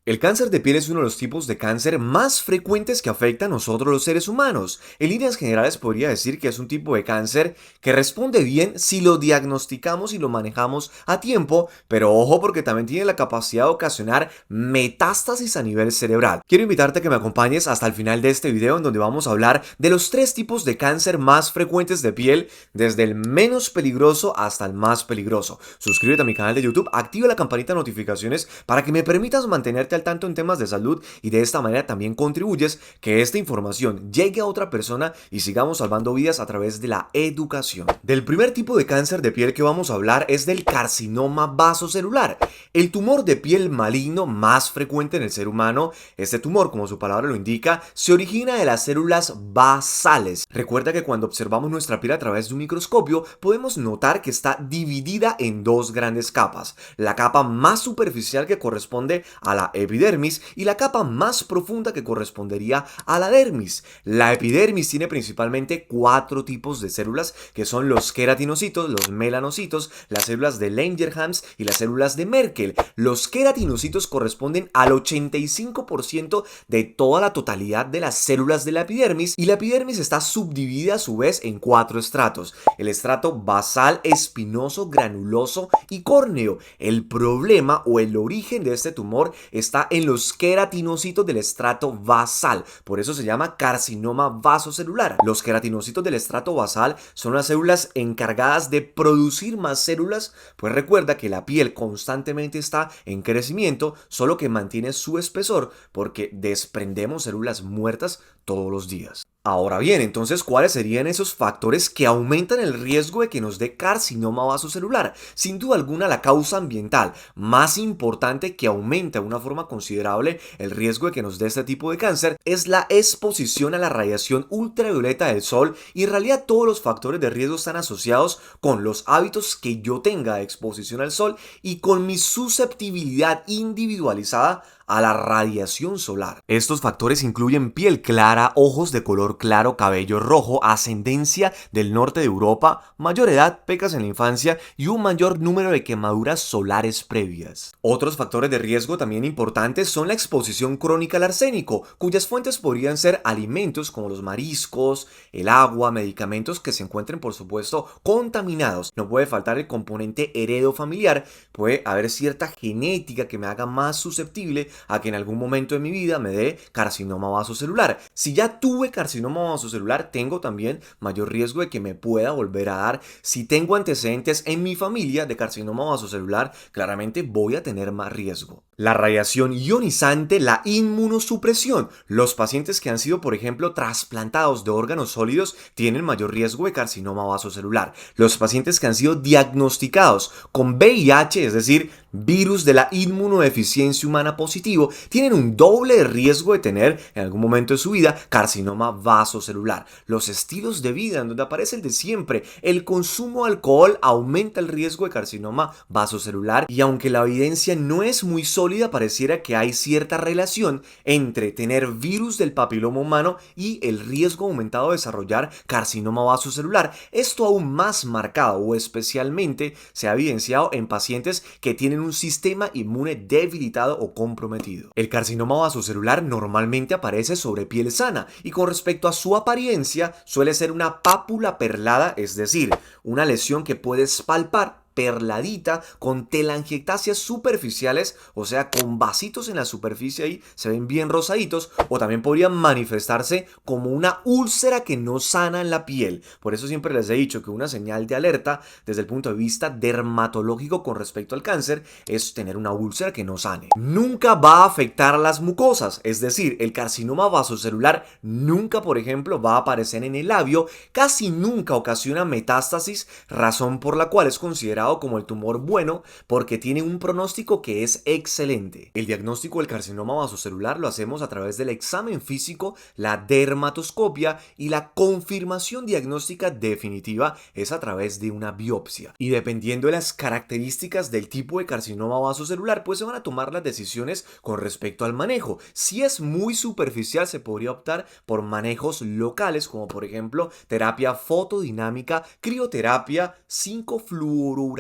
El cáncer de piel es uno de los tipos de cáncer más frecuentes que afecta a nosotros los seres humanos. En líneas generales podría decir que es un tipo de cáncer que responde bien si lo diagnosticamos y lo manejamos a tiempo, pero ojo porque también tiene la capacidad de ocasionar metástasis a nivel cerebral. Quiero invitarte a que me acompañes hasta el final de este video en donde vamos a hablar de los tres tipos de cáncer más frecuentes de piel, desde el menos peligroso hasta el más peligroso. Suscríbete a mi canal de YouTube, activa la campanita de notificaciones para que me permitas mantenerte al tanto en temas de salud y de esta manera también contribuyes que esta información llegue a otra persona y sigamos salvando vidas a través de la educación. Del primer tipo de cáncer de piel que vamos a hablar es del carcinoma vasocelular, el tumor de piel maligno más frecuente en el ser humano. Este tumor, como su palabra lo indica, se origina de las células basales. Recuerda que cuando observamos nuestra piel a través de un microscopio podemos notar que está dividida en dos grandes capas, la capa más superficial que corresponde a la epidermis y la capa más profunda que correspondería a la dermis. La epidermis tiene principalmente cuatro tipos de células que son los queratinocitos, los melanocitos, las células de Langerhans y las células de Merkel. Los queratinocitos corresponden al 85% de toda la totalidad de las células de la epidermis y la epidermis está subdividida a su vez en cuatro estratos: el estrato basal, espinoso, granuloso y córneo. El problema o el origen de este tumor está en los queratinocitos del estrato basal, por eso se llama carcinoma vasocelular. Los queratinocitos del estrato basal son las células encargadas de producir más células, pues recuerda que la piel constantemente está en crecimiento, solo que mantiene su espesor porque desprendemos células muertas todos los días. Ahora bien, entonces, ¿cuáles serían esos factores que aumentan el riesgo de que nos dé carcinoma vasocelular? Sin duda alguna, la causa ambiental más importante que aumenta de una forma considerable el riesgo de que nos dé este tipo de cáncer es la exposición a la radiación ultravioleta del sol, y en realidad todos los factores de riesgo están asociados con los hábitos que yo tenga de exposición al sol y con mi susceptibilidad individualizada a la radiación solar. Estos factores incluyen piel clara, ojos de color claro, cabello rojo, ascendencia del norte de Europa, mayor edad, pecas en la infancia y un mayor número de quemaduras solares previas. Otros factores de riesgo también importantes son la exposición crónica al arsénico, cuyas fuentes podrían ser alimentos como los mariscos, el agua, medicamentos que se encuentren por supuesto contaminados. No puede faltar el componente heredofamiliar, puede haber cierta genética que me haga más susceptible a que en algún momento de mi vida me dé carcinoma vasocelular. Si ya tuve carcinoma vasocelular, tengo también mayor riesgo de que me pueda volver a dar. Si tengo antecedentes en mi familia de carcinoma vasocelular, claramente voy a tener más riesgo. La radiación ionizante, la inmunosupresión. Los pacientes que han sido, por ejemplo, trasplantados de órganos sólidos tienen mayor riesgo de carcinoma vasocelular. Los pacientes que han sido diagnosticados con VIH, es decir, virus de la inmunodeficiencia humana positivo, tienen un doble riesgo de tener en algún momento de su vida carcinoma vasocelular. Los estilos de vida en donde aparece el de siempre, el consumo de alcohol aumenta el riesgo de carcinoma vasocelular, y aunque la evidencia no es muy sólida, pareciera que hay cierta relación entre tener virus del papiloma humano y el riesgo aumentado de desarrollar carcinoma vasocelular. Esto aún más marcado o especialmente se ha evidenciado en pacientes que tienen un sistema inmune debilitado o comprometido. El carcinoma vasocelular normalmente aparece sobre piel sana y con respecto a su apariencia suele ser una pápula perlada, es decir, una lesión que puedes palpar perladita con telangiectasias superficiales, o sea, con vasitos en la superficie ahí, se ven bien rosaditos, o también podrían manifestarse como una úlcera que no sana en la piel. Por eso siempre les he dicho que una señal de alerta desde el punto de vista dermatológico con respecto al cáncer es tener una úlcera que no sane. Nunca va a afectar a las mucosas, es decir, el carcinoma vasocelular nunca, por ejemplo, va a aparecer en el labio, casi nunca ocasiona metástasis, razón por la cual es considerado como el tumor bueno porque tiene un pronóstico que es excelente. El diagnóstico del carcinoma vasocelular lo hacemos a través del examen físico, la dermatoscopia, y la confirmación diagnóstica definitiva es a través de una biopsia. Y dependiendo de las características del tipo de carcinoma vasocelular, pues se van a tomar las decisiones con respecto al manejo. Si es muy superficial, se podría optar por manejos locales, como por ejemplo terapia fotodinámica, crioterapia, 5-fluorouracilo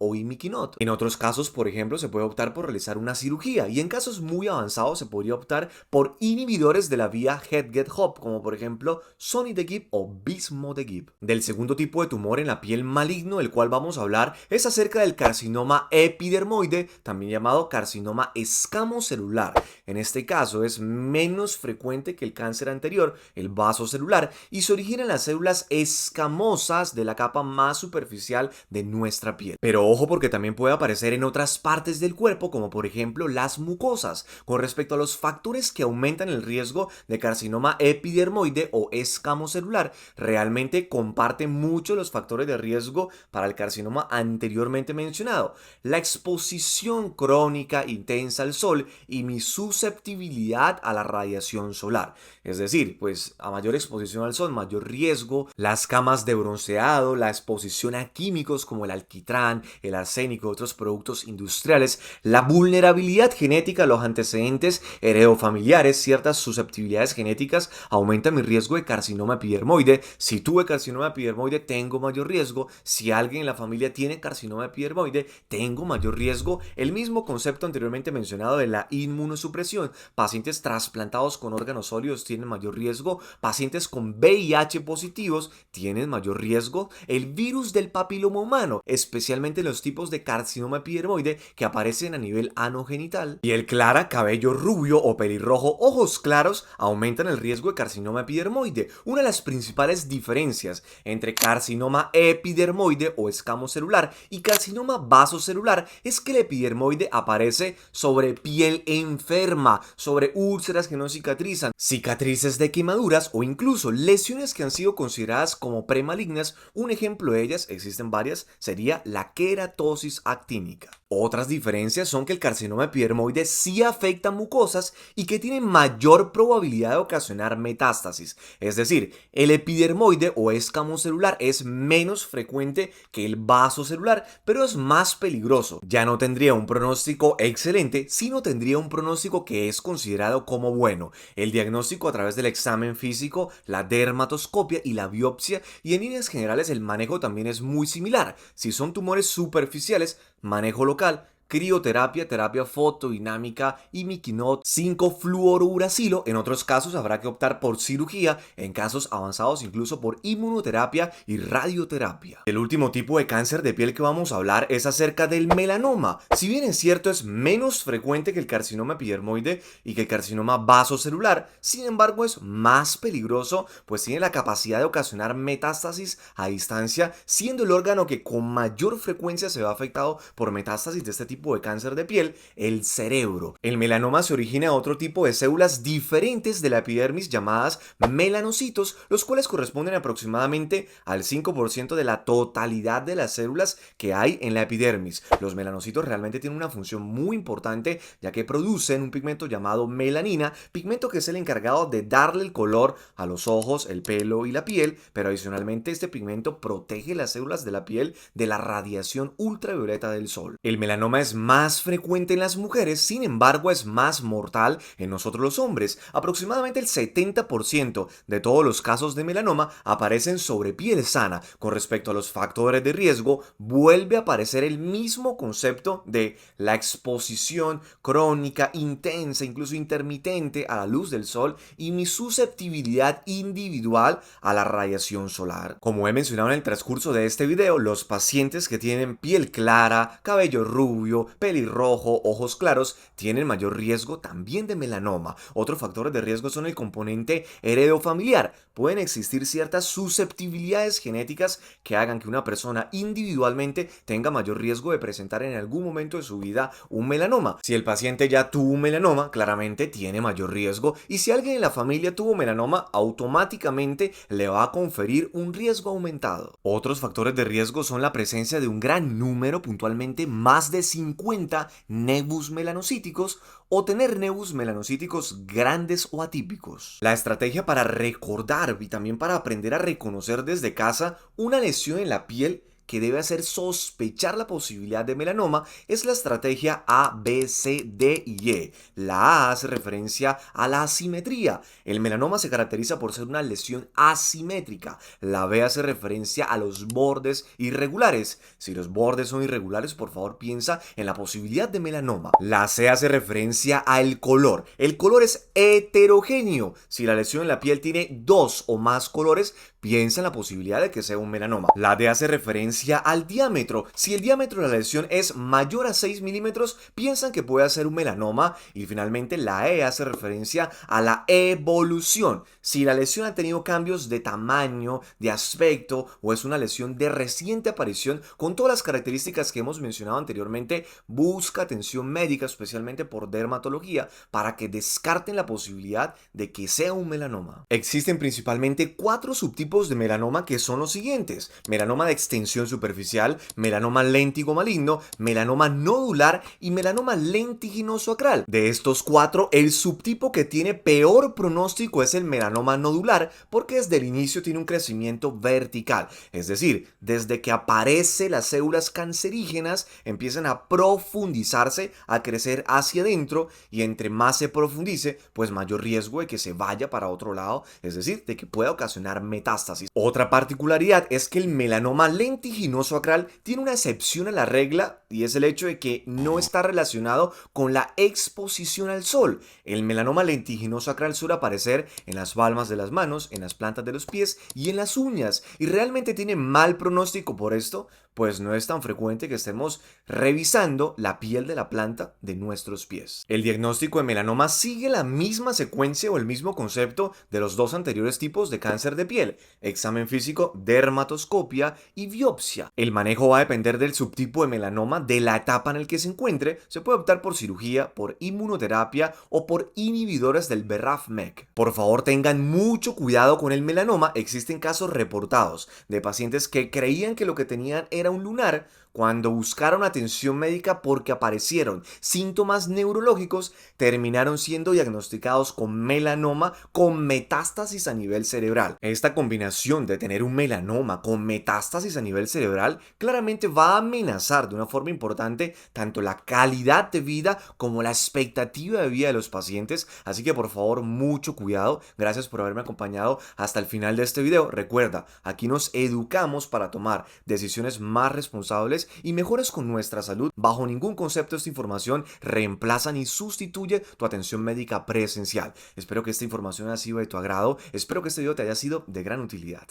o imiquinot. En otros casos, por ejemplo, se puede optar por realizar una cirugía y en casos muy avanzados se podría optar por inhibidores de la vía Hep-Get-Hop, como por ejemplo Sonitegib o Vismodegib. Del segundo tipo de tumor en la piel maligno del cual vamos a hablar es acerca del carcinoma epidermoide, también llamado carcinoma escamocelular. En este caso es menos frecuente que el cáncer anterior, el vasocelular, y se origina en las células escamosas de la capa más superficial de nuestra piel. Pero ojo, porque también puede aparecer en otras partes del cuerpo, como por ejemplo las mucosas. Con respecto a los factores que aumentan el riesgo de carcinoma epidermoide o escamocelular, realmente comparte mucho los factores de riesgo para el carcinoma anteriormente mencionado. La exposición crónica intensa al sol y mi susceptibilidad a la radiación solar. Es decir, pues a mayor exposición al sol, mayor riesgo, las camas de bronceado, la exposición a químicos como el alquitrán, el arsénico, otros productos industriales, la vulnerabilidad genética a los antecedentes heredofamiliares, ciertas susceptibilidades genéticas aumentan mi riesgo de carcinoma epidermoide. Si tuve carcinoma epidermoide, tengo mayor riesgo. Si alguien en la familia tiene carcinoma epidermoide, tengo mayor riesgo. El mismo concepto anteriormente mencionado de la inmunosupresión. Pacientes trasplantados con órganos sólidos tienen mayor riesgo. Pacientes con VIH positivos tienen mayor riesgo. El virus del papiloma humano, especialmente los tipos de carcinoma epidermoide que aparecen a nivel anogenital. Y el clara, cabello rubio o pelirrojo, ojos claros, aumentan el riesgo de carcinoma epidermoide. Una de las principales diferencias entre carcinoma epidermoide o escamocelular y carcinoma vasocelular es que el epidermoide aparece sobre piel enferma, sobre úlceras que no cicatrizan, cicatrices de quemaduras o incluso lesiones que han sido consideradas como premalignas. Un ejemplo de ellas, existen varias, sería la queratosis actínica. Otras diferencias son que el carcinoma epidermoide sí afecta mucosas y que tiene mayor probabilidad de ocasionar metástasis. Es decir, el epidermoide o escamocelular es menos frecuente que el vasocelular, pero es más peligroso. Ya no tendría un pronóstico excelente, sino tendría un pronóstico que es considerado como bueno. El diagnóstico a través del examen físico, la dermatoscopia y la biopsia, y en líneas generales el manejo también es muy similar. Si son tumores superficiales, manejo local, crioterapia, terapia fotodinámica, imiquinot, 5-fluorouracilo. En otros casos habrá que optar por cirugía, en casos avanzados incluso por inmunoterapia y radioterapia. El último tipo de cáncer de piel que vamos a hablar es acerca del melanoma. Si bien es cierto es menos frecuente que el carcinoma epidermoide y que el carcinoma vasocelular, sin embargo es más peligroso, pues tiene la capacidad de ocasionar metástasis a distancia, siendo el órgano que con mayor frecuencia se ve afectado por metástasis de este tipo de cáncer de piel, el cerebro. El melanoma se origina de otro tipo de células diferentes de la epidermis llamadas melanocitos, los cuales corresponden aproximadamente al 5% de la totalidad de las células que hay en la epidermis. Los melanocitos realmente tienen una función muy importante, ya que producen un pigmento llamado melanina, pigmento que es el encargado de darle el color a los ojos, el pelo y la piel, pero adicionalmente este pigmento protege las células de la piel de la radiación ultravioleta del sol. El melanoma es más frecuente en las mujeres, sin embargo es más mortal en nosotros los hombres. Aproximadamente el 70% de todos los casos de melanoma aparecen sobre piel sana. Con respecto a los factores de riesgo, vuelve a aparecer el mismo concepto de la exposición crónica, intensa, incluso intermitente a la luz del sol y mi susceptibilidad individual a la radiación solar. Como he mencionado en el transcurso de este video, los pacientes que tienen piel clara, cabello rubio, pelirrojo, ojos claros, tienen mayor riesgo también de melanoma. Otros factores de riesgo son el componente heredofamiliar. Pueden existir ciertas susceptibilidades genéticas que hagan que una persona individualmente tenga mayor riesgo de presentar en algún momento de su vida un melanoma. Si el paciente ya tuvo un melanoma, claramente tiene mayor riesgo, y si alguien en la familia tuvo melanoma, automáticamente le va a conferir un riesgo aumentado. Otros factores de riesgo son la presencia de un gran número, puntualmente más de 50 nevus melanocíticos, o tener nevus melanocíticos grandes o atípicos. La estrategia para recordar y también para aprender a reconocer desde casa una lesión en la piel que debe hacer sospechar la posibilidad de melanoma es la estrategia A, B, C, D y E. La A hace referencia a la asimetría. El melanoma se caracteriza por ser una lesión asimétrica. La B hace referencia a los bordes irregulares. Si los bordes son irregulares, por favor piensa en la posibilidad de melanoma. La C hace referencia al color. El color es heterogéneo. Si la lesión en la piel tiene dos o más colores, piensa en la posibilidad de que sea un melanoma. La D hace referencia al diámetro. Si el diámetro de la lesión es mayor a 6 milímetros, piensan que puede ser un melanoma. Y finalmente la E hace referencia a la evolución. Si la lesión ha tenido cambios de tamaño, de aspecto o es una lesión de reciente aparición con todas las características que hemos mencionado anteriormente, busca atención médica, especialmente por dermatología, para que descarten la posibilidad de que sea un melanoma. Existen principalmente 4 subtipos de melanoma, que son los siguientes: melanoma de extensión superficial, melanoma léntigo maligno, melanoma nodular y melanoma lentiginoso acral. De estos 4, el subtipo que tiene peor pronóstico es el melanoma nodular, porque desde el inicio tiene un crecimiento vertical, es decir, desde que aparece las células cancerígenas empiezan a profundizarse, a crecer hacia adentro, y entre más se profundice, pues mayor riesgo de que se vaya para otro lado, es decir, de que pueda ocasionar metástasis. Otra particularidad es que el melanoma lentiginoso acral tiene una excepción a la regla, y es el hecho de que no está relacionado con la exposición al sol. El melanoma lentiginoso acral suele aparecer en las palmas de las manos, en las plantas de los pies y en las uñas, y realmente tiene mal pronóstico por esto, pues no es tan frecuente que estemos revisando la piel de la planta de nuestros pies. El diagnóstico de melanoma sigue la misma secuencia o el mismo concepto de los dos anteriores tipos de cáncer de piel: examen físico, dermatoscopia y biopsia. El manejo va a depender del subtipo de melanoma, de la etapa en el que se encuentre. Se puede optar por cirugía, por inmunoterapia o por inhibidores del BRAF/MEK. Por favor, tengan mucho cuidado con el melanoma. Existen casos reportados de pacientes que creían que lo que tenían era un lunar. Cuando buscaron atención médica porque aparecieron síntomas neurológicos, terminaron siendo diagnosticados con melanoma con metástasis a nivel cerebral. Esta combinación de tener un melanoma con metástasis a nivel cerebral claramente va a amenazar de una forma importante tanto la calidad de vida como la expectativa de vida de los pacientes. Así que por favor, mucho cuidado. Gracias por haberme acompañado hasta el final de este video. Recuerda, aquí nos educamos para tomar decisiones más responsables y mejores con nuestra salud. Bajo ningún concepto esta información reemplaza ni sustituye tu atención médica presencial. Espero que esta información haya sido de tu agrado. Espero que este video te haya sido de gran utilidad.